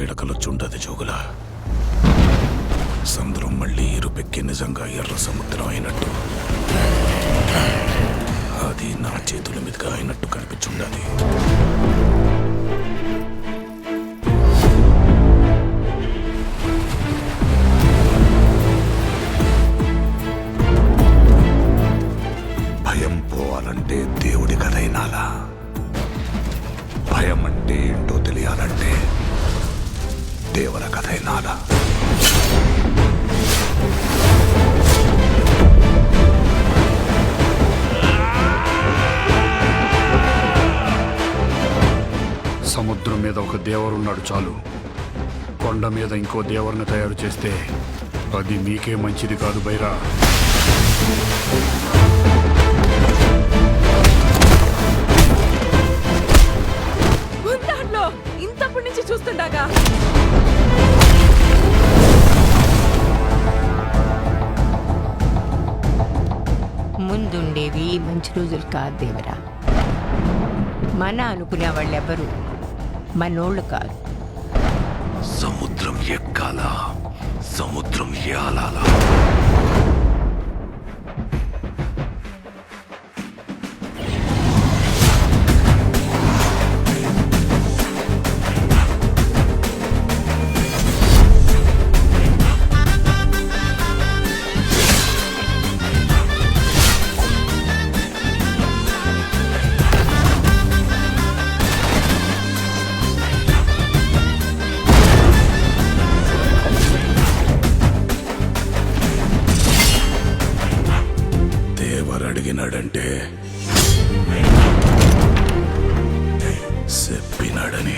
పీడకలొచ్చుంటది జోగుల. సముద్రం మళ్ళీ ఇరుపెక్కి నిజంగా ఎర్ర సముద్రం అయినట్టు, అది నా చేతుల మీదుగా అయినట్టు కనిపించుండాలి. భయం పోవాలంటే దేవుడి కథైనాలా, భయం అంటే ఏంటో తెలియాలంటే దేవర కథైనాలా. సముద్రం మీద ఒక దేవరున్నాడు చాలు. కొండ మీద ఇంకో దేవరుని తయారు చేస్తే అది మీకే మంచిది కాదు బైరా. ఇంతప్పటి నుంచి చూస్తుండగా ముందుండేవి మంచి రోజులు కాదు దేవరా. మన అనుకునే వాళ్ళెవరు మనోళ్ళు కాదు. సముద్రం ఎక్కాల, సముద్రం ఏలాల. అడిగినాడంటే చెప్పినాడని